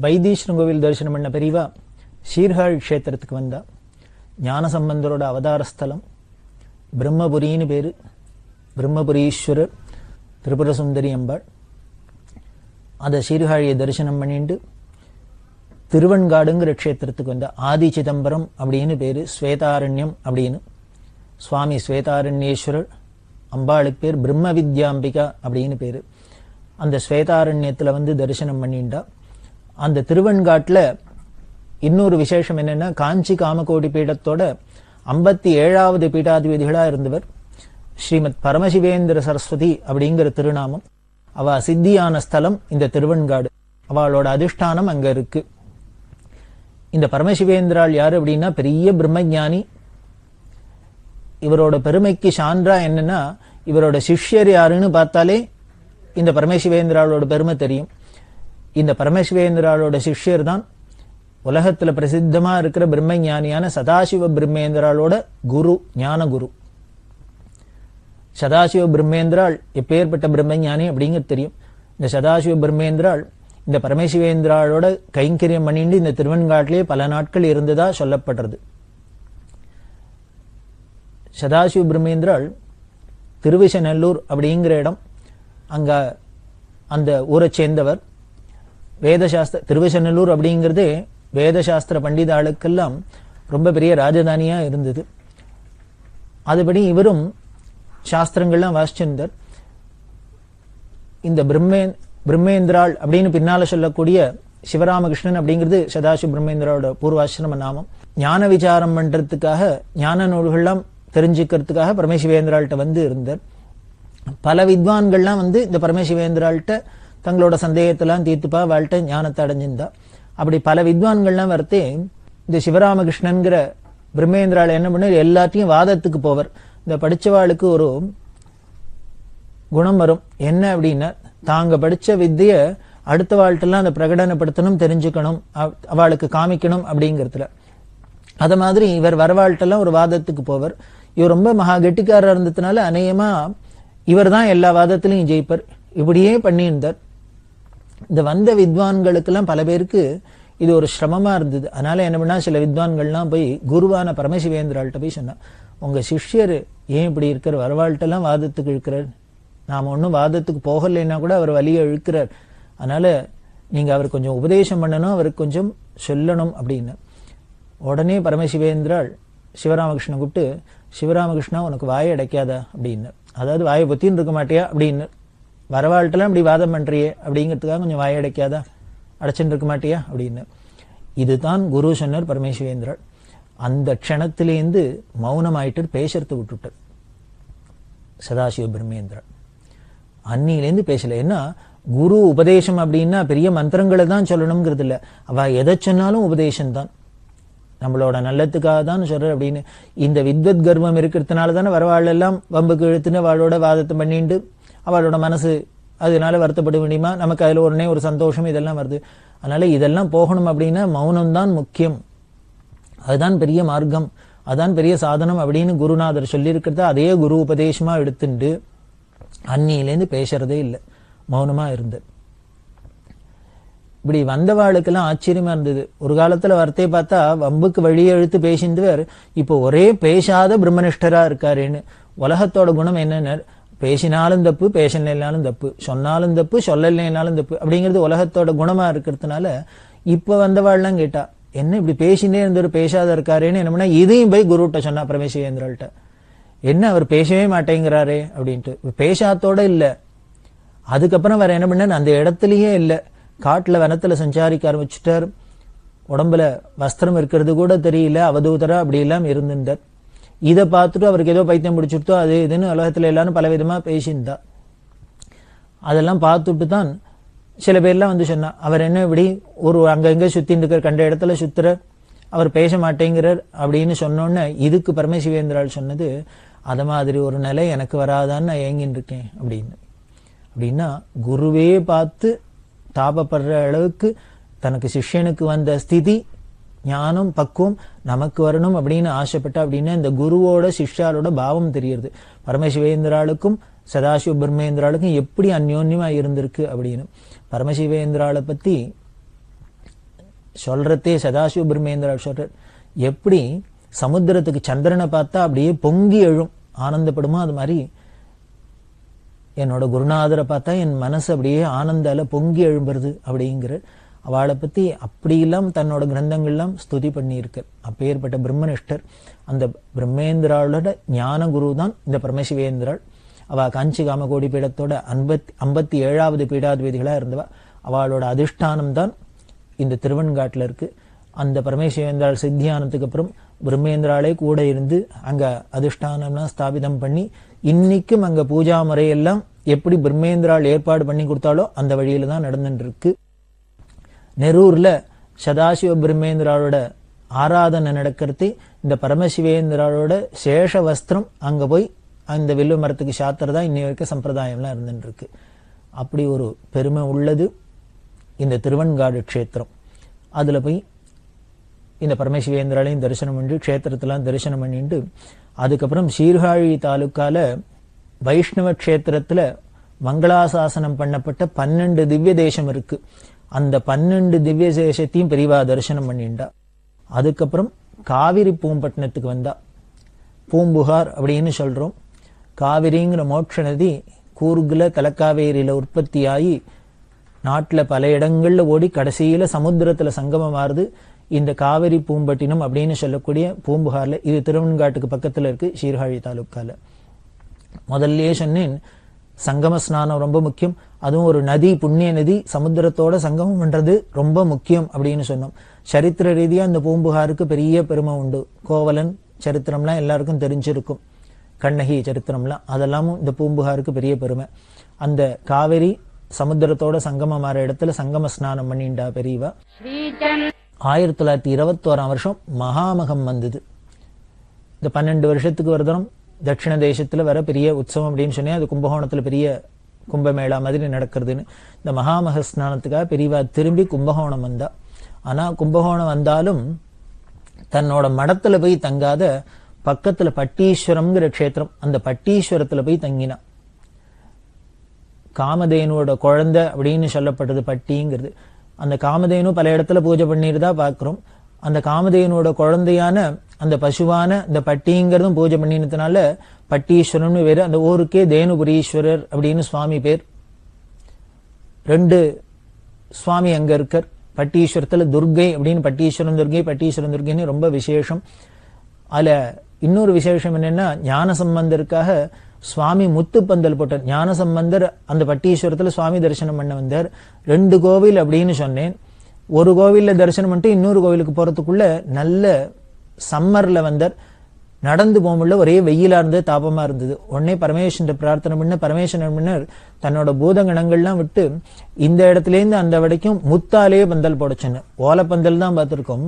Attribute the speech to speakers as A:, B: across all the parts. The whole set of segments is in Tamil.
A: வைத்தீஸ்வரன் கோவில் தரிசனம் பண்ண பெரியவா சீர்காழி க்ஷேத்திரத்துக்கு வந்தா. ஞானசம்பந்தரோட அவதார ஸ்தலம் பிரம்மபுரின்னு பேரு. பிரம்மபுரீஸ்வரர், திரிபுர சுந்தரி அம்பாள். அதை சீர்காழியை தரிசனம் பண்ணிட்டு திருவன்காடுங்கிற க்ஷேத்திரத்துக்கு வந்தா. ஆதி சிதம்பரம் அப்படின்னு பேரு, ஸ்வேதாரண்யம் அப்படின்னு. சுவாமி ஸ்வேதாரண்யேஸ்வரர், அம்பாளுக்கு பேர் பிரம்ம வித்யாம்பிகா அப்படின்னு பேரு. அந்த ஸ்வேதாரண்யத்துல வந்து தரிசனம் பண்ணிண்டா. அந்த திருவன்காட்டில் இன்னொரு விசேஷம் என்னன்னா, காஞ்சி காமகோடி பீடத்தோட 57வது பீடாதிபதிகளா இருந்தவர் ஸ்ரீமத் பரமசிவேந்திர சரஸ்வதி அப்படிங்கிற திருநாமம். அவ சித்தியான ஸ்தலம் இந்த திருவன்காடு. அவளோட அதிஷ்டானம் அங்க இருக்கு. இந்த பரமசிவேந்திராள் யாரு அப்படின்னா பெரிய பிரம்மஞானி. இவரோட பெருமைக்கு சான்றா என்னன்னா, இவரோட சிஷ்யர் யாருன்னு பார்த்தாலே இந்த பரமசிவேந்திராளோட பெருமை தெரியும். இந்த பரமசிவேந்திராளோட சிஷ்யர் தான் உலகத்துல பிரசித்தமா இருக்கிற பிரம்மஞானியான சதாசிவ பிரம்மேந்திராளோட குரு, ஞான குரு. சதாசிவ பிரம்மேந்திராள் எப்பேற்பட்ட பிரம்மஞானி அப்படிங்கிறது தெரியும். இந்த சதாசிவ பிரம்மேந்திராள் இந்த பரமசிவேந்திராளோட கைங்கரியம் பண்ணிட்டு இந்த திருவன்காட்டிலேயே பல நாட்கள் இருந்ததா சொல்லப்படுறது. சதாசிவ பிரம்மேந்திராள் திருவிசநல்லூர் அப்படிங்கிற இடம், அங்க அந்த ஊரை சேர்ந்தவர். வேதசாஸ்திர திருவிசநல்லூர் அப்படிங்கிறது வேதசாஸ்திர பண்டித ஆளுக்கெல்லாம் ரொம்ப பெரிய ராஜதானியா இருந்தது. அதுபடி இவரும் சாஸ்திரங்கள்லாம் வாசிச்சிருந்தார். இந்த பிரம்மேந்திராள் அப்படின்னு பின்னால சொல்லக்கூடிய சிவராமகிருஷ்ணன் அப்படிங்கிறது சதாசிவ பிரம்மேந்திராவோட பூர்வாசிரம நாமம். ஞான விசாரம் பண்றதுக்காக, ஞான நூல்கள்லாம் தெரிஞ்சுக்கிறதுக்காக பரமசிவேந்திராள்கிட்ட வந்து இருந்தார். பல வித்வான்கள்லாம் வந்து இந்த பரமசிவேந்திராள்கிட்ட தங்களோட சந்தேகத்தெல்லாம் தீர்த்துப்பா வாழ்க்கை ஞானத்தை அடைஞ்சிருந்தா. அப்படி பல வித்வான்கள்லாம் வரத்தே இந்த சிவராமகிருஷ்ணன்கிற பிரம்மேந்திராள் என்ன பண்ண, எல்லாத்தையும் வாதத்துக்கு போவர். இந்த படிச்சவாளுக்கு ஒரு குணம் வரும். என்ன அப்படின்னா, தாங்க படிச்ச வித்திய அடுத்த வாழ்க்கெல்லாம் அதை பிரகடனப்படுத்தணும், தெரிஞ்சுக்கணும், அவளுக்கு காமிக்கணும் அப்படிங்கிறதுல. அத மாதிரி இவர் வரவாழ்க்கெல்லாம் ஒரு வாதத்துக்கு போவர். இவர் ரொம்ப மகா கெட்டிக்காரர் இருந்ததுனால அநேகமா இவர் தான் எல்லா வாதத்திலையும் ஜெயிப்பர். இப்படியே பண்ணியிருந்தார். இந்த வந்த வித்வான்களுக்கெல்லாம் பல பேருக்கு இது ஒரு சிரமமா இருந்தது. அதனால என்ன பண்ணா, சில வித்வான்கள்லாம் போய் குருவான பரமசிவேந்திராள்கிட்ட போய் சொன்னா, உங்க சிஷ்யர் ஏன் இப்படி இருக்கிற, வரவாழ்கிட்டெல்லாம் வாதத்துக்கு இழுக்கிறார், நாம ஒன்றும் வாதத்துக்கு போகலைன்னா கூட அவர் வலியை இழுக்கிறார், அதனால நீங்க அவர் கொஞ்சம் உபதேசம் பண்ணணும், அவருக்கு கொஞ்சம் சொல்லணும் அப்படின்னு. உடனே பரமசிவேந்திராள் சிவராமகிருஷ்ணன் கூப்பிட்டு, சிவராமகிருஷ்ணா உனக்கு வாயை அடைக்காதா அப்படின்னு, அதாவது வாயை பொத்தின்னு இருக்க மாட்டியா அப்படின்னு, வரவாழ்கிட்டலாம் இப்படி வாதம் பண்றியே அப்படிங்கிறதுக்காக கொஞ்சம் வாயை அடைக்காதா, அடைச்சுட்டு இருக்க மாட்டியா அப்படின்னு. இதுதான் குரு சொன்னார் பரமேஸ்வரேந்திராள். அந்த க்ஷணத்திலேருந்து மௌனமாயிட்டு பேசுறதை விட்டுட்டார் சதாசிவ பிரம்மேந்திராள். அன்னிலேருந்து பேசல. ஏன்னா குரு உபதேசம் அப்படின்னா பெரிய மந்திரங்களை தான் சொல்லணுங்கிறது இல்லை, அவ எதை சொன்னாலும் உபதேசம் தான், நம்மளோட நல்லத்துக்காக தான் சொல்ற அப்படின்னு. இந்த வித்வத் கர்வம் இருக்கிறதுனால தானே வரவாள் எல்லாம் வம்புக்கு இழுத்துன்னு அவளோட வாதத்தை பண்ணிட்டு அவளோட மனசு அதனால வருத்தப்பட முடியுமா, நமக்கு அதுல உடனே ஒரு சந்தோஷம் இதெல்லாம் வருது. அதனால இதெல்லாம் போகணும் அப்படின்னா மௌனம் தான் முக்கியம், அதுதான் பெரிய மார்க்கம், அதுதான் பெரிய சாதனம் அப்படின்னு குருநாதர் சொல்லியிருக்கிறத அதே குரு உபதேசமா எடுத்துட்டு அன்னியிலேருந்து பேசுறதே இல்லை, மௌனமா இருந்து. இப்படி வந்தவாளுக்கெல்லாம் ஆச்சரியமா இருந்தது. ஒரு காலத்துல வரத்தே பார்த்தா வம்புக்கு வழியை இழுத்து பேசிந்தவர் இப்போ ஒரே பேசாத பிரம்மனிஷ்டரா இருக்காருன்னு. உலகத்தோட குணம் என்னன்னு, பேசினாலும் தப்பு, பேசலைனாலும் தப்பு, சொன்னாலும் தப்பு, சொல்லலைனாலும் தப்பு அப்படிங்கிறது உலகத்தோட குணமா இருக்கிறதுனால இப்ப வந்தவாள்லாம் கேட்டா, என்ன இப்படி பேசினே இருந்தவர் பேசாத இருக்காருன்னு. என்ன பண்ணா, இதையும் போய் குருட்ட சொன்னா பரமேஸ்வரேந்திராள்கிட்ட, என்ன அவர் பேசவே மாட்டேங்கிறாரே அப்படின்ட்டு. பேசாத்தோட இல்ல, அதுக்கப்புறம் வேற என்ன பண்ண, அந்த இடத்துலயே இல்ல, காட்டுல வனத்துல சஞ்சாரிக்க ஆரம்பிச்சுட்டார். உடம்புல வஸ்திரம் இருக்கிறது கூட தெரியல, அவதூதரா அப்படி எல்லாம் இருந்திருந்தார். இதை பார்த்துட்டு அவருக்கு ஏதோ பைத்தியம் பிடிச்சிருத்தோ அது இதுன்னு உலகத்துல எல்லாரும் பல விதமா பேசியிருந்தா. அதெல்லாம் பார்த்துட்டு தான் சில பேர்லாம் வந்து சொன்னா, அவர் என்ன இப்படி ஒரு அங்கங்க சுத்தின்னு இருக்கார், கண்ட இடத்துல சுத்துறார், அவர் பேச மாட்டேங்கிறார் அப்படின்னு சொன்னோன்னு இதுக்கு பரமசிவேந்திராள் சொன்னது, அத மாதிரி ஒரு நிலை எனக்கு வராதான்னு நான் ஏங்கின்னு இருக்கேன் அப்படின்னு. அப்படின்னா குருவே பார்த்து தாபப்படுற அளவுக்கு தனக்கு சிஷ்யனுக்கு வந்த ஸ்திதி, ஞானம், பக்குவம் நமக்கு வரணும் அப்படின்னு ஆசைப்பட்ட அப்படின்னா இந்த குருவோட சிஷ்யாலோட பாவம் தெரியுது. பரமசிவேந்திராளுக்கும் சதாசிவ பிரம்மேந்திராளுக்கும் எப்படி அந்யோன்யமா இருந்திருக்கு அப்படின்னு. பரமசிவேந்திராளை பத்தி சொல்றதே சதாசிவ பிரம்மேந்திராள் சொல்றார், எப்படி சமுத்திரத்துக்கு சந்திரனை பார்த்தா அப்படியே பொங்கி எழும் ஆனந்தப்படுமோ அது மாதிரி என்னோட குருநாதரை பார்த்தா என் மனசு அப்படியே ஆனந்தால பொங்கி எழும்புறது அப்படிங்கிற அவளை பத்தி அப்படியெல்லாம் தன்னோட கிரந்தங்கள்லாம் ஸ்துதி பண்ணியிருக்க. அப்பேற்பட்ட பிரம்மனிஷ்டர். அந்த பிரம்மேந்திராளோட ஞான குரு தான் இந்த பரமசிவேந்திராள். அவ காஞ்சி காமகோடி பீடத்தோட 57வது பீடாதிபதிகளா இருந்தவா. அவளோட அதிஷ்டானம் தான் இந்த திருவெண்காட்டுல இருக்கு. அந்த பரமேஸ்வரேந்திராள் சித்தியானத்துக்கு அப்புறம் பிரம்மேந்திராளே கூட இருந்து அங்க அதிஷ்டானம்லாம் ஸ்தாபிதம் பண்ணி இன்னைக்கும் அங்க பூஜா முறையெல்லாம் எப்படி பிரம்மேந்திராள் ஏற்பாடு பண்ணி கொடுத்தாலோ அந்த வழியில தான் நடந்துட்டு இருக்கு. நெரூர்ல சதாசிவ பிரம்மேந்திராளோட ஆராதனை நடக்கிறது. இந்த பரமசிவேந்திராளோட சேஷ வஸ்திரம் அங்க போய் அந்த வில்லு மரத்துக்கு சாத்துறதா இன்னை வரைக்கும் சம்பிரதாயம்லாம் இருந்துட்டு இருக்கு. அப்படி ஒரு பெருமை உள்ளது இந்த திருவெண்காடு க்ஷேத்திரம். அதுல போய் இந்த பரமசிவேந்திராலையும் தரிசனம் பண்ணி க்ஷேத்திரத்தெல்லாம் தரிசனம் பண்ணிட்டு அதுக்கப்புறம் சீர்காழி தாலுக்கால வைஷ்ணவ க்ஷேத்திரத்துல மங்களாசாசனம் பண்ணப்பட்ட 12 திவ்ய தேசம் இருக்கு. அந்த 12 திவ்ய தேசத்தையும் பெரியவா தரிசனம் பண்ணிண்டா. அதுக்கப்புறம் காவிரி பூம்பட்டினத்துக்கு வந்தா. பூம்புகார் அப்படின்னு சொல்றோம். காவிரிங்கிற மோட்ச நதி கூர்குல தலக்காவேரியில உற்பத்தியாகி நாட்டுல பல இடங்கள்ல ஓடி கடைசியில சமுத்திரத்துல சங்கமமாறுது இந்த காவிரி பூம்பட்டினம் அப்படின்னு சொல்லக்கூடிய பூம்புகார்ல. இது திருவெண்காட்டுக்கு பக்கத்துல இருக்கு, சீர்காழி தாலுக்கால. முதல்லயே சொன்னேன், சங்கம ஸ்நானம் ரொம்ப முக்கியம். அதுவும் ஒரு நதி, புண்ணிய நதி சமுத்திரத்தோட சங்கமம் பண்றது ரொம்ப முக்கியம் அப்படின்னு சொன்னோம். சரித்திர ரீதியா இந்த பூம்புகாருக்கு பெரிய பெருமை உண்டு. கோவலன் சரித்திரம்லாம் எல்லாருக்கும் தெரிஞ்சிருக்கும், கண்ணகி சரித்திரம்லாம், அதெல்லாமும் இந்த பூம்புகாருக்கு பெரிய பெருமை. அந்த காவிரி சமுத்திரத்தோட சங்கமமாற இடத்துல சங்கம ஸ்நானம் பண்ணிண்டா பெரியவா. 1921 வருஷம் மகாமகம் வந்தது. இந்த 12 வருஷத்துக்கு ஒரு தரம் தட்சிண தேசத்துல வர பெரிய உற்சவம் அப்படின்னு சொன்னேன். அது கும்பகோணத்துல பெரிய கும்பமேளா மாதிரி நடக்கிறதுன்னு. இந்த மகாமக ஸ்நானத்துக்காக பெரியவா திரும்பி கும்பகோணம் வந்தா. ஆனா கும்பகோணம் வந்தாலும் தன்னோட மடத்துல போய் தங்காத பக்கத்துல பட்டீஸ்வரம்ங்கிற க்ஷேத்திரம், அந்த பட்டீஸ்வரத்துல போய் தங்கினா. காமதேனுவோட குழந்தை அப்படின்னு சொல்லப்பட்டது பட்டிங்கிறது. அந்த காமதேனு பல இடத்துல பூஜை பண்ணிருந்தா பாக்குறோம். அந்த காமதேனுவோட குழந்தையான அந்த பசுவான இந்த பட்டிங்கிறதும் பூஜை பண்ணினதுனால பட்டீஸ்வரம்னு வேறு. அந்த ஊருக்கே தேனுபுரீஸ்வரர் அப்படின்னு சுவாமி பேர். 2 சுவாமி அங்க இருக்கார். பட்டீஸ்வரத்துல துர்கை அப்படின்னு பட்டீஸ்வரன் துர்கை, பட்டீஸ்வரன் துர்கைன்னு ரொம்ப விசேஷம். அதுல இன்னொரு விசேஷம் என்னன்னா, ஞான சம்பந்தருக்காக சுவாமி முத்துப்பந்தல் போட்டார். ஞான சம்பந்தர் அந்த பட்டீஸ்வரத்துல சுவாமி தரிசனம் பண்ண வந்தார். 2 கோவில் அப்படின்னு சொன்னேன். ஒரு கோவில்ல தரிசனம் பண்ணிட்டு இன்னொரு கோவிலுக்கு போறதுக்குள்ள நல்ல சம்மர்ல வந்தார். நடந்து போகும்போது ஒரே வெயிலா இருந்தது, தாபமா இருந்தது. உடனே பரமேஸ்வரன் பிரார்த்தனை பண்ண பரமேஸ்வரன் முன்னர் தன்னோட பூதகணங்கள்லாம் விட்டு இந்த இடத்துல இருந்து அந்த வரைக்கும் முத்தாலேயே பந்தல் போட சொன்ன. ஓலப்பந்தல் தான் பார்த்திருக்கோம்.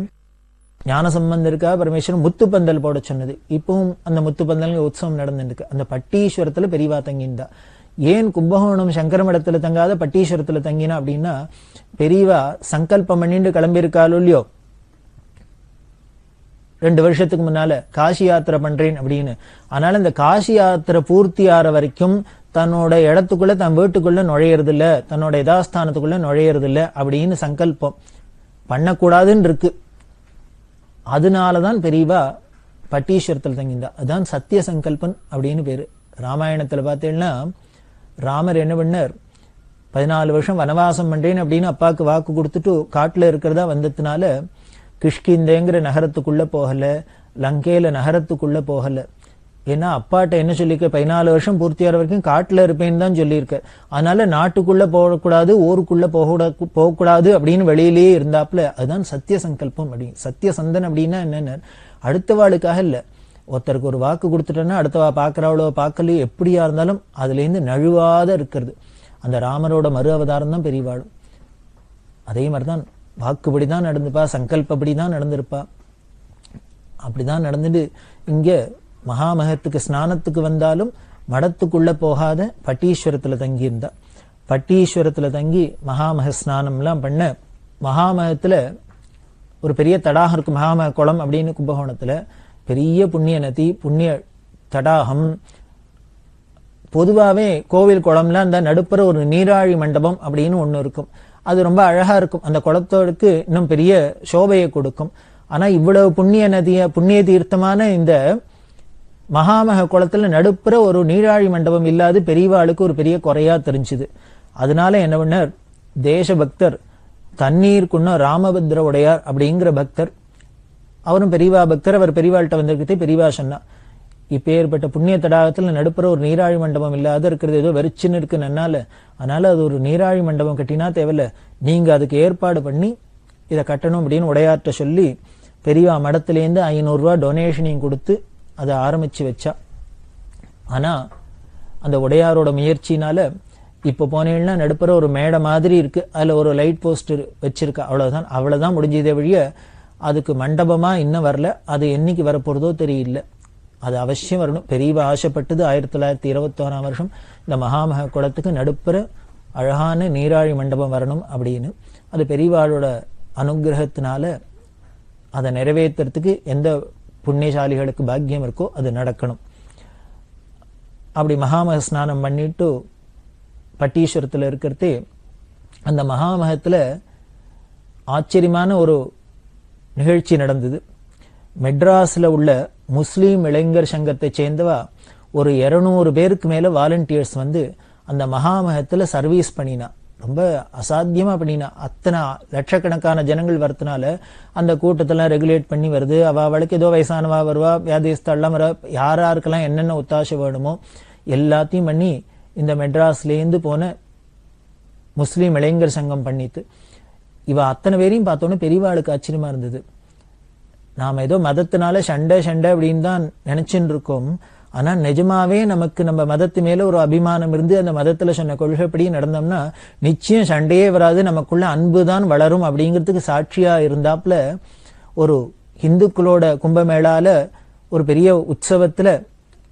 A: ஞான சம்பந்தருக்காக பரமேஸ்வரன் முத்து பந்தல் போட சொன்னது. இப்பவும் அந்த முத்து பந்தல் உற்சவம் நடந்துருக்கு. அந்த பட்டீஸ்வரத்துல பெரியவா தங்கிந்தா. ஏன் கும்பகோணம் சங்கர மடத்துல தங்காத பட்டீஸ்வரத்துல தங்கினா அப்படின்னா, பெரியவா சங்கல்பம் பண்ணிட்டு கிளம்பியிருக்காளோ இல்லையோ 2 வருஷத்துக்கு முன்னால காசி யாத்திரை பண்றேன் அப்படின்னு. அதனால இந்த காசி யாத்திரை பூர்த்தி ஆற வரைக்கும் தன்னோட இடத்துக்குள்ள தன் வீட்டுக்குள்ள நுழையறது இல்ல, தன்னோட யதாஸ்தானத்துக்குள்ள நுழையறது இல்ல அப்படின்னு சங்கல்பம் பண்ணக்கூடாதுன்னு இருக்கு. அதனாலதான் பெரியவா பட்டீஸ்வரத்தில் தங்கிந்தா. அதுதான் சத்திய சங்கல்பன் அப்படின்னு பேரு. ராமாயணத்துல பார்த்தீங்கன்னா ராமர் என்ன பண்ணார், 14 வருஷம் வனவாசம் பண்றேன் அப்படின்னு அப்பாவுக்கு வாக்கு கொடுத்துட்டு காட்டுல இருக்கிறதா வந்ததுனால கிஷ்கிந்தேங்கிற நகரத்துக்குள்ள போகல, லங்கேல நகரத்துக்குள்ள போகல. ஏன்னா அப்பாட்ட என்ன சொல்லியிருக்க, 14 வருஷம் பூர்த்தியாகிற வரைக்கும் காட்டுல இருப்பேன்னு தான் சொல்லியிருக்க. அதனால நாட்டுக்குள்ள போகக்கூடாது, ஊருக்குள்ள போகக்கூடாது அப்படின்னு வெளியிலேயே இருந்தாப்புல. அதுதான் சத்திய சங்கல்பம் அப்படின்னு. சத்திய சந்தன் அப்படின்னா என்னன்னு, அடுத்த வாளுக்காக இல்ல, ஒருத்தருக்கு ஒரு வாக்கு கொடுத்துட்டோன்னா அடுத்தவா பாக்குறவளோ பார்க்கலையோ எப்படியா இருந்தாலும் அதுல இருந்து நழுவாத இருக்கிறது. அந்த ராமரோட மறு அவதாரம் தான் பெரியவாளும். அதே மாதிரிதான் வாக்குப்படிதான் நடந்துப்பா, சங்கல்பப்படிதான் நடந்திருப்பா. அப்படிதான் நடந்துட்டு இங்க மகாமகத்துக்கு ஸ்நானத்துக்கு வந்தாலும் மடத்துக்குள்ள போகாத பட்டீஸ்வரத்துல தங்கி இருந்தா. பட்டீஸ்வரத்துல தங்கி மகாமக ஸ்நானம் எல்லாம் பண்ண. மகாமகத்துல ஒரு பெரிய தடாகம் இருக்கு, மகாமக குளம் அப்படின்னு கும்பகோணத்துல. பெரிய புண்ணிய நதி, புண்ணிய தடாகம். பொதுவாவே கோவில் குளம்ல அந்த நடுப்புற ஒரு நீராழி மண்டபம் அப்படின்னு ஒண்ணு இருக்கும். அது ரொம்ப அழகா இருக்கும். அந்த குளத்தோடுக்கு இன்னும் பெரிய சோபையை கொடுக்கும். ஆனா இவ்வளவு புண்ணிய தீர்த்தமான இந்த மகாமக குளத்துல நடுப்புற ஒரு நீராழி மண்டபம் இல்லாது பெரியவாளுக்கு ஒரு பெரிய குறையா தெரிஞ்சுது. அதனால என்ன பண்ணார், தேசபக்தர் தண்ணீருக்குன்ன ராமபத்ர உடையார் அப்படிங்கிற பக்தர், அவரும் பெரியவா பக்தர். அவர் பெரியவாள்கிட்ட வந்திருக்கிறதே பெரியவா சொன்னா, இப்ப ஏற்பட்ட புண்ணிய தடாகத்துல நடுப்புற ஒரு நீராழி மண்டபம் இல்லாத இருக்கிறது ஏதோ வெறிச்சுன்னு இருக்குன்னால, அதனால அது ஒரு நீராழி மண்டபம் கட்டினா தேவையில்ல, நீங்க அதுக்கு ஏற்பாடு பண்ணி இதை கட்டணும் அப்படின்னு உடையார்ட்ட சொல்லி பெரியவா மடத்திலேருந்து 500 ரூபாய் டொனேஷனையும் கொடுத்து அதை ஆரம்பிச்சு வச்சா. ஆனா அந்த உடையாரோட முயற்சினால இப்ப போனீங்கன்னா நடுப்புற ஒரு மேடை மாதிரி இருக்கு, அதுல ஒரு லைட் போஸ்ட் வச்சிருக்கா, அவ்வளவுதான் முடிஞ்சதே வழிய அதுக்கு மண்டபமா இன்னும் வரல. அது என்னைக்கு வரப்போறதோ தெரியல. அது அவசியம் வரணும். பெரியவா ஆசைப்பட்டது 1921ஆம் வருஷம் இந்த மகாமக குளத்துக்கு நடுப்புற அழகான நீராழி மண்டபம் வரணும் அப்படின்னு. அது பெரியவாளோட அனுகிரகத்தினால அதை நிறைவேற்றுறதுக்கு எந்த புண்ணியசாலிகளுக்கு பாக்கியம் இருக்கோ அது நடக்கணும். அப்படி மகாமக ஸ்நானம் பண்ணிட்டு பட்டீஸ்வரத்துல இருக்கிறதே அந்த மகாமகத்துல ஆச்சரியமான ஒரு நிகழ்ச்சி நடந்தது. மெட்ராஸ்ல உள்ள முஸ்லீம் இளைஞர் சங்கத்தை சேர்ந்தவா ஒரு 200 பேருக்கு மேல வாலண்டியர்ஸ் வந்து அந்த மகாமகத்துல சர்வீஸ் பண்ணினா. ரொம்ப அசாத்தியமா பண்ணினா. அத்தனை லட்சக்கணக்கான ஜனங்கள் வரதுனால அந்த கூட்டத்தெல்லாம் ரெகுலேட் பண்ணி வருது. அவளுக்கு ஏதோ வயசானவா வருவா, வியாதிஸ்தெல்லாம் வர, யாருக்கெல்லாம் என்னென்ன ஒத்தாசை வேணுமோ எல்லாத்தையும் பண்ணி இந்த மெட்ராஸ்லேருந்து போன முஸ்லீம் இளைஞர் சங்கம் பண்ணிட்டு இவ அத்தனை பேரையும் பார்த்தோன்னே பெரியவாளுக்கு ஆச்சரியமா இருந்தது. நாம ஏதோ மதத்தினால சண்டை அப்படின்னு தான் நினைச்சுட்டு இருக்கோம். ஆனா நிஜமாவே நமக்கு நம்ம மதத்து மேல ஒரு அபிமானம் இருந்து அந்த மதத்துல சொன்ன கொள்கைப்படி நடந்தோம்னா நிச்சயம் சண்டையே வராது, நமக்குள்ள அன்புதான் வளரும் அப்படிங்கிறதுக்கு சாட்சியா இருந்தாப்புல ஒரு இந்துக்களோட கும்பமேளால ஒரு பெரிய உற்சவத்துல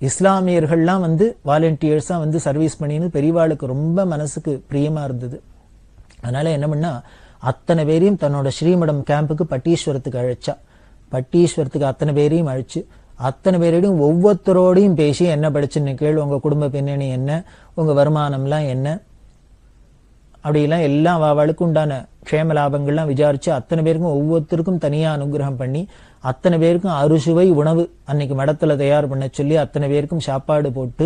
A: இஸ்லாமியர்கள்லாம் வந்து வாலண்டியர்ஸா வந்து சர்வீஸ் பண்ணின்னு பெரியவாளுக்கு ரொம்ப மனசுக்கு பிரியமா இருந்தது. அதனால என்ன பண்ணா அத்தனை பேரையும் தன்னோட ஸ்ரீமடம் கேம்புக்கு பட்டீஸ்வரத்துக்கு அழைச்சா. பட்டீஸ்வரத்துக்கு அத்தனை பேரையும் அழைச்சு அத்தனை பேரையும் ஒவ்வொருத்தரோடையும் பேசி என்ன படிச்சுன்னு கேளு, உங்க குடும்ப பின்னணி என்ன, உங்க வருமானம்லாம் என்ன, அப்படிலாம் எல்லாம் அவளுக்கு உண்டான க்ஷேம லாபங்கள்லாம் விசாரிச்சு அத்தனை பேருக்கும் ஒவ்வொருத்தருக்கும் தனியா அனுகிரகம் பண்ணி அத்தனை பேருக்கும் அறுசுவை உணவு அன்னைக்கு மடத்துல தயார் பண்ண சொல்லி அத்தனை பேருக்கும் சாப்பாடு போட்டு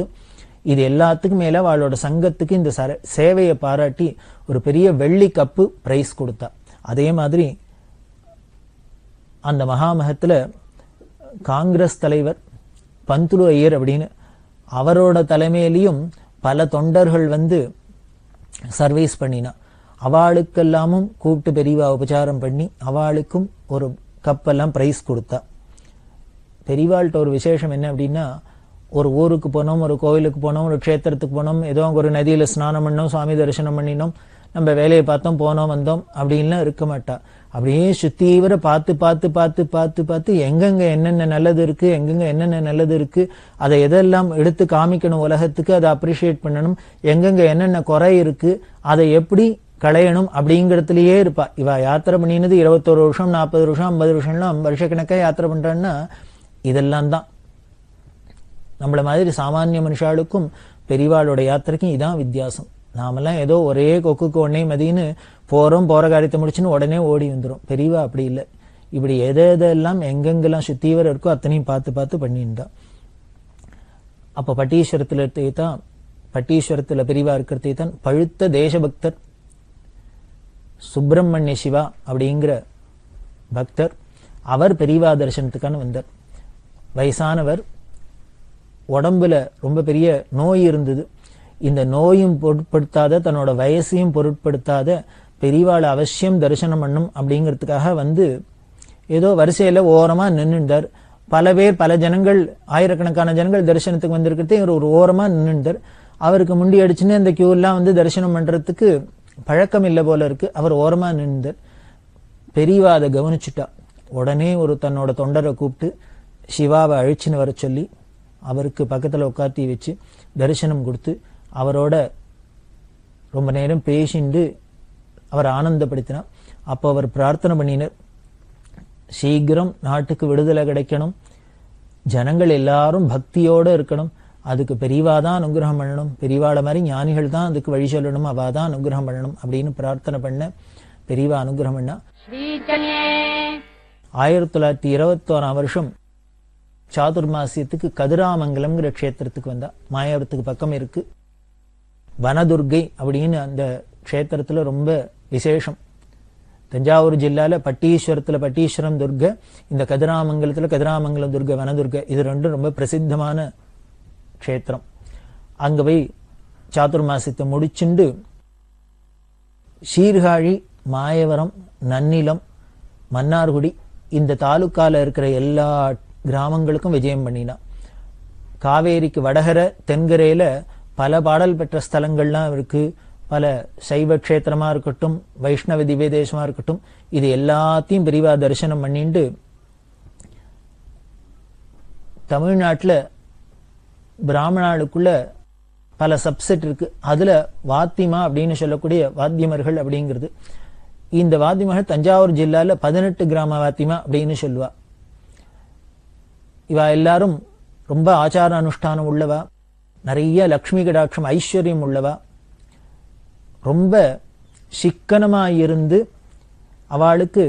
A: இது எல்லாத்துக்கும் மேல அவளோட சங்கத்துக்கு இந்த சேவையை பாராட்டி ஒரு பெரிய வெள்ளி கப்பு பிரைஸ் கொடுத்தா. அதே மாதிரி அந்த மகாமகத்துல காங்கிரஸ் தலைவர் பந்துலு ஐயர் அப்படின்னு அவரோட தலைமையிலையும் பல தொண்டர்கள் வந்து சர்வீஸ் பண்ணினா. அவளுக்கெல்லாமும் கூப்பிட்டு பெரியவா உபச்சாரம் பண்ணி அவளுக்கும் ஒரு கப்பெல்லாம் பிரைஸ் கொடுத்தா. பெரியவாள்கிட்ட ஒரு விசேஷம் என்ன அப்படின்னா, ஒரு ஊருக்கு போனோம், ஒரு கோவிலுக்கு போனோம், ஒரு க்ஷேத்திரத்துக்கு போனோம், ஏதோ ஒரு நதியில ஸ்நானம் பண்ணோம், சுவாமி தரிசனம் பண்ணினோம், நம்ம வேலையை பார்த்தோம், போனோம் வந்தோம் அப்படின்லாம் இருக்க மாட்டா. அப்படியே சுத்தீவிர பார்த்து பார்த்து பார்த்து பார்த்து பார்த்து எங்கெங்க என்னென்ன நல்லது இருக்கு, எங்கெங்க என்னென்ன நல்லது இருக்கு, அதை எதெல்லாம் எடுத்து காமிக்கணும் உலகத்துக்கு, அதை அப்ரிஷியேட் பண்ணணும், எங்கெங்க என்னென்ன குறை இருக்கு, அதை எப்படி களையணும் அப்படிங்கிறதுலயே இருப்பா. இவ யாத்திரை பண்ணினது 21 வருஷம் 40 வருஷம் 50 வருஷம்லாம் வருஷக்கணக்கா யாத்திரை பண்றான்னா இதெல்லாம் தான். நம்மள மாதிரி சாமானிய மனுஷாளுக்கும் பெரியவாளோட யாத்திரைக்கும் இதான் வித்தியாசம். நாமெல்லாம் ஏதோ ஒரே கொக்குக்கு ஒன்னே மதின்னு போறோம், போற காரியத்தை முடிச்சுன்னு உடனே ஓடி வந்துடும். பெரியவா அப்படி இல்லை. இப்படி எதெல்லாம் எங்கெங்கெல்லாம் சுத்தீவரம் இருக்கோ அத்தனையும் பார்த்து பார்த்து பண்ணிருந்தா. அப்ப பட்டீஸ்வரத்துல பெரியவா இருக்கிறதே தான் பழுத்த தேசபக்தர் சுப்பிரமணிய சிவா அப்படிங்கிற பக்தர். அவர் பெரியவா தரிசனத்துக்கான வந்தார். வயசானவர், உடம்புல ரொம்ப பெரிய நோய் இருந்தது. இந்த நோயும் பொருட்படுத்தாத, தன்னோட வயசையும் பொருட்படுத்தாத பெரியவாளை அவசியம் தரிசனம் பண்ணும் அப்படிங்கிறதுக்காக வந்து ஏதோ வரிசையில ஓரமா நின்றுந்தார். பல பேர், பல ஜனங்கள், ஆயிரக்கணக்கான ஜனங்கள் தரிசனத்துக்கு வந்திருக்கிறதே ஒரு ஓரமா நின்றுந்தார். அவருக்கு முண்டி அடிச்சுன்னு அந்த கியூ எல்லாம் வந்து தரிசனம் பண்றதுக்கு பழக்கம் இல்லை போல இருக்கு. அவர் ஓரமா நின்றார். பெரியவா அதை கவனிச்சுட்டா. உடனே ஒரு தன்னோட தொண்டரை கூப்பிட்டு சிவாவை அழிச்சுன்னு வர சொல்லி அவருக்கு பக்கத்துல உட்காத்தி வச்சு தரிசனம் கொடுத்து அவரோட ரொம்ப நேரம் பேசிண்டு அவர் ஆனந்தப்படுத்தினார். அப்போ அவர் பிரார்த்தனை பண்ணினார், சீக்கிரம் நாட்டுக்கு விடுதலை கிடைக்கணும், ஜனங்கள் எல்லாரும் பக்தியோட இருக்கணும், அதுக்கு பெரியவா தான் அனுகிரகம் பண்ணணும், பெரியவாள மாதிரி ஞானிகள் தான் அதுக்கு வழி சொல்லணும், அவா தான் அனுகிரகம் பண்ணணும் அப்படின்னு பிரார்த்தனை பண்ண பெரியவா அனுகிரகம் பண்ணா. 1921 வருஷம் சாதுர்மாசியத்துக்கு கதிராமங்கலம்ங்கிற க்ஷேத்திரத்துக்கு வந்தா. மாயாவரத்துக்கு பக்கம் இருக்கு. வனதுர்கை அப்படின்னு அந்த க்ஷேத்திரத்துல ரொம்ப விசேஷம். தஞ்சாவூர் ஜில்லால பட்டீஸ்வரத்துல பட்டீஸ்வரம் துர்கை, இந்த கதிராமங்கலத்துல கதிராமங்கலம் துர்கை, வனதுர்கை, இது ரெண்டும் ரொம்ப பிரசித்தமான க்ஷேத்திரம். அங்க போய் சாதுர்மாசியத்தை முடிச்சுண்டு சீர்காழி, மாயவரம், நன்னிலம், மன்னார்குடி இந்த தாலுக்கால இருக்கிற எல்லா கிராமங்களுக்கும் விஜயம் பண்ணினா. காவேரிக்கு வடகர தென்கரையில பல பாடல் பெற்ற ஸ்தலங்கள்லாம் இருக்கு. பல சைவ க்ஷேத்திரமா இருக்கட்டும், வைஷ்ணவ திவ்ய தேசமா இருக்கட்டும், இது எல்லாத்தையும் பெரியவா தரிசனம் பண்ணிட்டு தமிழ்நாட்டுல பிராமணாளுக்குள்ள பல சப்செட் இருக்கு. அதுல வாத்திமா அப்படின்னு சொல்லக்கூடிய வாத்தியமர்கள் அப்படிங்கிறது. இந்த வாத்தியமர்கள் தஞ்சாவூர் ஜில்லால 18 கிராம வாத்திமா அப்படின்னு சொல்லுவா. இவா எல்லாரும் ரொம்ப ஆச்சார அனுஷ்டானம் உள்ளவா, நிறைய லக்ஷ்மி கடாட்சம் ஐஸ்வர்யம் உள்ளவா, ரொம்ப சிக்கனமா இருந்து அவளுக்கு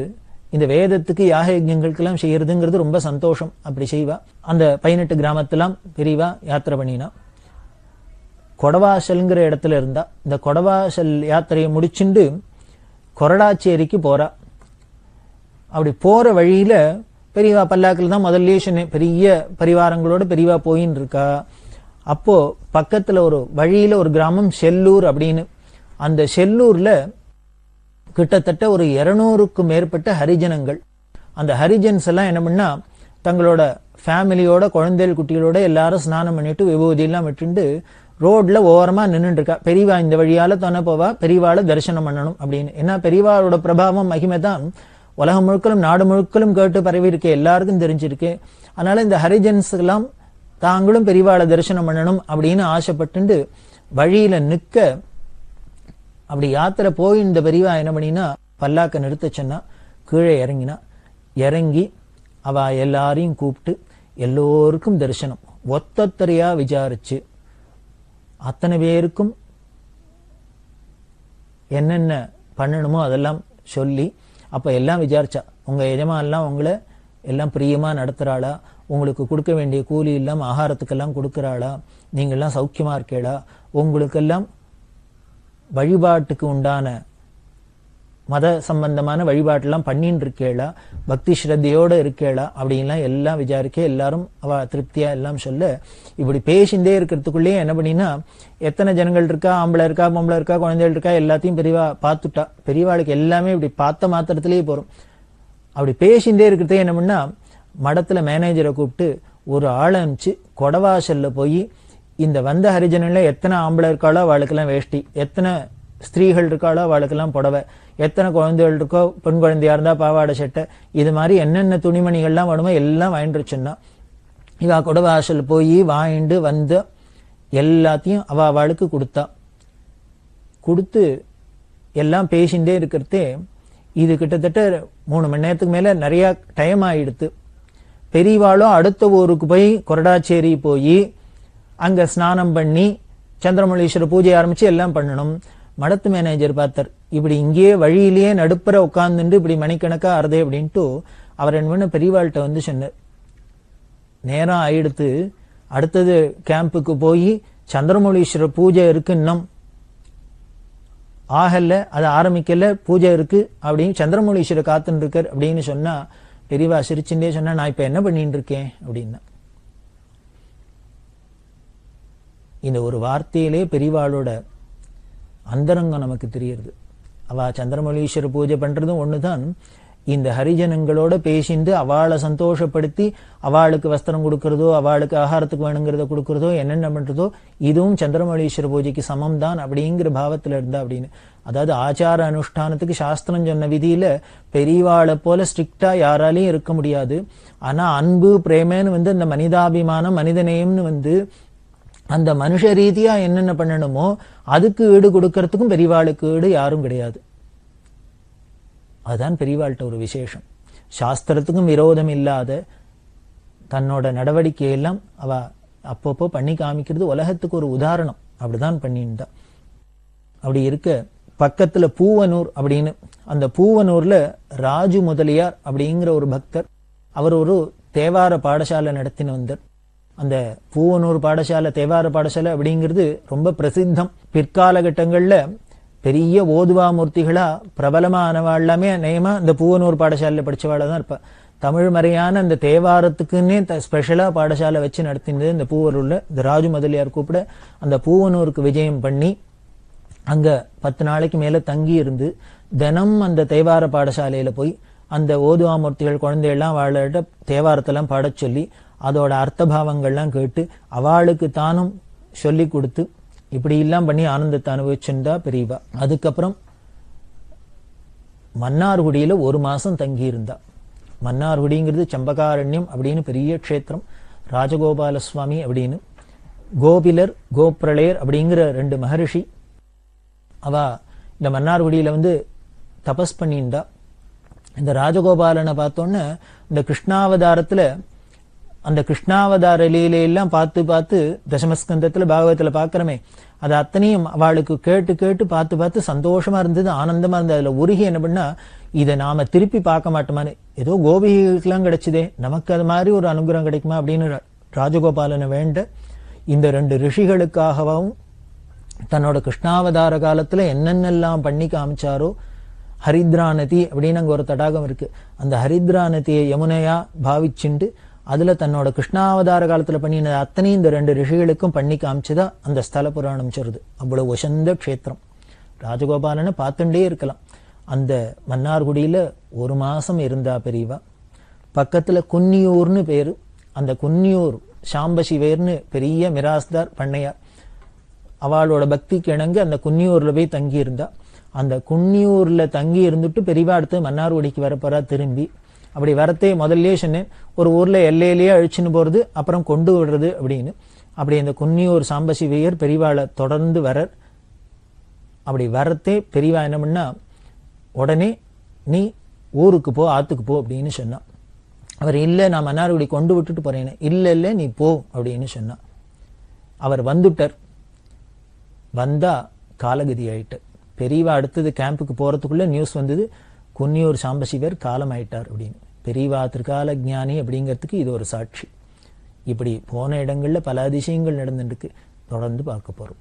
A: இந்த வேதத்துக்கு யாக யஜ்ஞங்களுக்கெல்லாம் செய்யறதுங்கிறது ரொம்ப சந்தோஷம். அப்படி செய்வா. அந்த 18 கிராமத்தெல்லாம் பெரியவா யாத்திரை பண்ணினா. கொடவாசல்ங்கிற இடத்துல இருந்தா. இந்த கொடவாசல் யாத்திரையை முடிச்சுண்டு கொரடாச்சேரிக்கு போறா. அப்படி போற வழியில பெரியவா பல்லாக்கில் தான் முதல்லயே சொன்னேன், பெரிய பரிவாரங்களோட பெரியவா போயின்னு இருக்கா. அப்போ பக்கத்துல ஒரு வழியில ஒரு கிராமம் செல்லூர் அப்படின்னு. அந்த செல்லூர்ல கிட்டத்தட்ட ஒரு 200க்கும் மேற்பட்ட ஹரிஜனங்கள். அந்த ஹரிஜன்ஸ் எல்லாம் என்ன பண்ணா, தங்களோட ஃபேமிலியோட குழந்தைகள் குட்டிகளோட எல்லாரும் ஸ்நானம் பண்ணிட்டு விபூதி எல்லாம் விட்டுண்டு ரோட்ல ஓரமா நின்றுட்டு இருக்கா. பெரியவா இந்த வழியால தானே போவா, பெரியவாளை தரிசனம் பண்ணணும் அப்படின்னு. ஏன்னா பெரியவாளோட பிரபாவம் மகிமை தான் உலகம் முழுக்களும் நாடு முழுக்களும் கேட்டு பரவி இருக்கு, எல்லாருக்கும் தெரிஞ்சிருக்கு. அதனால இந்த ஹரிஜன்ஸ் எல்லாம் தாங்களும் பெரியவாளை தரிசனம் பண்ணணும் அப்படின்னு ஆசைப்பட்டு வழியில நிக்க, அப்படி யாத்திரை போய் இந்த பெரியவா என்ன பண்ணினா பல்லாக்க நிறுத்த சொன்னா. கீழே இறங்கினா. இறங்கி அவ எல்லாரையும் கூப்பிட்டு எல்லோருக்கும் தரிசனம் ஒத்தத்தரையா விசாரிச்சு அத்தனை பேருக்கும் என்னென்ன பண்ணணுமோ அதெல்லாம் சொல்லி, அப்ப எல்லாம் விசாரிச்சா. உங்க எஜமானெல்லாம் உங்களை எல்லாம் பிரியமா நடத்துறாளா, உங்களுக்கு கொடுக்க வேண்டிய கூலி எல்லாம் ஆகாரத்துக்கெல்லாம் கொடுக்கறாளா, நீங்கெல்லாம் சௌக்கியமா இருக்கேளா, உங்களுக்கெல்லாம் வழிபாட்டுக்கு உண்டான மத சம்பந்தமான வழிபாட்டெல்லாம் பண்ணிட்டு இருக்கேளா, பக்தி ஸ்ரத்தையோட இருக்கேளா அப்படின்லாம் எல்லாம் விசாரிக்க. எல்லாரும் அவ திருப்தியா எல்லாம் சொல்ல, இப்படி பேசிண்டே இருக்கிறதுக்குள்ளேயே என்ன பண்ணினா, எத்தனை ஜனங்கள் இருக்கா, ஆம்பளை இருக்கா, பொம்பளை இருக்கா, குழந்தைகள் இருக்கா, எல்லாத்தையும் பெரியவா பார்த்துட்டா. பெரியவாளுக்கு எல்லாமே இப்படி பார்த்த மாத்திரத்திலேயே போறோம். அப்படி பேசிண்டே இருக்கிறதே என்ன பண்ணா, மடத்துல மேனேஜரை கூப்பிட்டு ஒரு ஆளை அனுப்பிச்சு கொடவாசல்ல போய் இந்த வந்த ஹரிஜனன்ல எத்தனை ஆம்பளை இருக்காளோ அவளுக்கெல்லாம் வேஷ்டி, எத்தனை ஸ்திரீகள் இருக்காளோ அவளுக்கெல்லாம் புடவை, எத்தனை குழந்தைகள் இருக்கோ பெண் குழந்தையா இருந்தா பாவாடை சட்டை, இது மாதிரி என்னென்ன துணிமணிகள்லாம் வேணுமோ எல்லாம் வாங்கிட்டு சொன்னா. இவா கொடவாசல் போய் வாங்கிட்டு வந்து எல்லாத்தையும் அவளுக்கு கொடுத்தா. கொடுத்து எல்லாம் பேசிண்டே இருக்கிறதே இது கிட்டத்தட்ட 3 மணி நேரத்துக்கு மேல நிறைய டைம் ஆயிடுத்து. பெரியவாளும் அடுத்த ஊருக்கு போய் கொரடாச்சேரி போய் அங்க ஸ்நானம் பண்ணி சந்திரமௌலீஸ்வர பூஜை ஆரம்பிச்சு எல்லாம் பண்ணணும். மடத்து மேனேஜர் பார்த்தார், இப்படி இங்கேயே வழியிலேயே நடுப்புற உட்கார்ந்துட்டு இப்படி மணிக்கணக்கா ஆறுதே அப்படின்ட்டு அவர் என்ன பெரியவாள்கிட்ட வந்து சொன்னார், நேரம் ஆயிடுத்து, அடுத்தது கேம்புக்கு போய் சந்திரமௌலீஸ்வர பூஜை இருக்கு, இன்னும் ஆகல, அது ஆரம்பிக்கல, பூஜை இருக்கு அப்படின்னு சந்திரமௌலீஸ்வர காத்துன்னு இருக்கார் அப்படின்னு சொன்னா, பெரியவா சிரிச்சுட்டே சொன்னா, நான் இப்ப என்ன பண்ணிட்டு இருக்கேன் அப்படின்னா. இந்த ஒரு வார்த்தையிலே பெரியவாளோட அந்தரங்கம் நமக்கு தெரியுது. அவ சந்திரமௌலீஸ்வர பூஜை பண்றதும் ஒண்ணுதான், இந்த ஹரிஜனங்களோட பேசிண்டு அவளை சந்தோஷப்படுத்தி அவளுக்கு வஸ்திரம் கொடுக்கறதோ, அவளுக்கு ஆகாரத்துக்கு வேணுங்கிறத கொடுக்கறதோ, என்னென்ன பண்றதோ, இதுவும் சந்திரமௌலீஸ்வர பூஜைக்கு சமம் தான் அப்படிங்கிற பாவத்துல இருந்தா அப்படின்னு. அதாவது ஆச்சார அனுஷ்டானத்துக்கு சாஸ்திரம் சொன்ன விதியில பெரியவாளை போல ஸ்ட்ரிக்டா யாராலையும் இருக்க முடியாது. ஆனா அன்பு பிரேமன்னு வந்து அந்த மனிதாபிமானம் மனிதநேயம்னு வந்து அந்த மனுஷ ரீதியா என்னென்ன பண்ணணுமோ அதுக்கு ஈடு கொடுக்கறதுக்கும் பெரியவாளுக்கு ஈடு யாரும் கிடையாது. அதுதான் பெரியவாள்கிட்ட ஒரு விசேஷம். சாஸ்திரத்துக்கும் விரோதம் இல்லாத தன்னோட நடவடிக்கையெல்லாம் அவ அப்பப்போ பண்ணி காமிக்கிறது உலகத்துக்கு ஒரு உதாரணம். அப்படிதான் பண்ணியிருந்தா. அப்படி இருக்க பக்கத்துல பூவனூர் அப்படின்னு, அந்த பூவனூர்ல ராஜு முதலியார் அப்படிங்கிற ஒரு பக்தர், அவர் ஒரு தேவார பாடசாலை நடத்தின வந்தார். அந்த பூவனூர் பாடசாலை, தேவார பாடசாலை அப்படிங்கிறது ரொம்ப பிரசித்தம். பிற்காலகட்டங்கள்ல பெரிய ஓதுவா மூர்த்திகளா பிரபலமானவா எல்லாமே நேமா இந்த பூவனூர் பாடசாலையில படிச்சவாள தான் இருப்பா. தமிழ் மறையான அந்த தேவாரத்துக்குன்னே ஸ்பெஷலா பாடசாலை வச்சு நடத்தினது இந்த பூவனூர்ல. இந்த ராஜு முதலியார் கூப்பிட அந்த பூவனூருக்கு விஜயம் பண்ணி அங்க 10 நாளைக்கு மேல தங்கி இருந்து தினம் அந்த தேவார பாடசாலையில போய் அந்த ஓதுவாமூர்த்திகள் குழந்தைகள்லாம் வாழ தேவாரத்தெல்லாம் பாடச் சொல்லி அதோட அர்த்தபாவங்கள்லாம் கேட்டு அவளுக்கு தானும் சொல்லி கொடுத்து இப்படி எல்லாம் பண்ணி ஆனந்தத்தை அனுபவிச்சுண்டா பெரியவா. அதுக்கப்புறம் மன்னார்குடியில 1 மாசம் தங்கி இருந்தா. மன்னார்குடிங்கிறது சம்பகாரண்யம் அப்படின்னு பெரிய க்ஷேத்திரம். ராஜகோபால சுவாமி அப்படின்னு, கோபிலர் கோப்ரளேயர் அப்படிங்கிற 2 மகரிஷி அவ இந்த மன்னார்குடியில தபஸ் பண்ணிண்டா. இந்த ராஜகோபாலனை பார்த்தோன்னு இந்த கிருஷ்ணாவதாரத்துல அந்த கிருஷ்ணாவதார லீலையெல்லாம் பார்த்து பார்த்து தசமஸ்கந்தத்துல பாகவத்துல பாக்கிறமே, அது அத்தனையும் அவளுக்கு கேட்டு கேட்டு பார்த்து பார்த்து சந்தோஷமா இருந்தது, ஆனந்தமா இருந்தது. அதுல உருகி என்ன பண்ணா, இதை நாம திருப்பி பார்க்க மாட்டோமான்னு, ஏதோ கோபிகளுக்கெல்லாம் கிடைச்சதே, நமக்கு அது மாதிரி ஒரு அனுகிரகம் கிடைக்குமா அப்படின்னு ராஜகோபாலனை வேண்ட இந்த 2 ரிஷிகளுக்காகவும் தன்னோட கிருஷ்ணாவதார காலத்துல என்னென்னலாம் பண்ணி காமிச்சாரோ, ஹரித்ரா நதி அப்படின்னு அங்க ஒரு தடாகம் இருக்கு, அந்த ஹரித்ரா நதியை யமுனையா பாவிச்சுண்டு அதுல தன்னோட கிருஷ்ணாவதார காலத்துல பண்ணின அத்தனையும் இந்த 2 ரிஷிகளுக்கும் பண்ணி காமிச்சுதா அந்த ஸ்தல புராணம் சொல்றது. அவ்வளவு உசந்த க்ஷேத்திரம். ராஜகோபாலனை பார்த்துட்டே இருக்கலாம். அந்த மன்னார்குடியில 1 மாசம் இருந்தா பெரியவா. பக்கத்துல குன்னியூர்னு பேரு. அந்த குன்னியூர் சாம்பசிவேர்னு பெரிய மிராஸ்தார் பண்ணையார், அவளோட பக்திக்கு இணங்க அந்த குன்னியூர்ல போய் தங்கி இருந்தா. அந்த குன்னியூர்ல தங்கி இருந்துட்டு பெரியவா அடுத்து மன்னார்குடிக்கு வரப்போறா திரும்பி. அப்படி வரத்தே முதல்லயே சொன்னேன், ஒரு ஊர்ல எல்லையிலேயே அழிச்சுன்னு போறது அப்புறம் கொண்டு விடுறது அப்படின்னு. அப்படி அந்த குன்னியூர் சாம்பசிவையர் பெரியவாளை தொடர்ந்து வரர். அப்படி வரத்தே பெரியவா என்ன பண்ணா, உடனே நீ ஊருக்கு போ, ஆத்துக்கு போ அப்படின்னு சொன்னா. அவர் இல்ல, நான் மன்னார்குடி கொண்டு விட்டுட்டு போறேன்னு. இல்ல நீ போ அப்படின்னு சொன்னா. அவர் வந்துட்டார். வந்தா காலகதி ஆயிட்டு. பெரியவா அடுத்தது கேம்புக்கு போறதுக்குள்ள நியூஸ் வந்தது, குன்னியூர் சாம்பசிவர் காலம் ஆயிட்டார் அப்படின்னு. பெரியவா திருக்கால ஞானி அப்படிங்கிறதுக்கு இது ஒரு சாட்சி. இப்படி போன இடங்கள்ல பல அதிசயங்கள் நடந்துருக்கு. தொடர்ந்து பார்க்க போறோம்.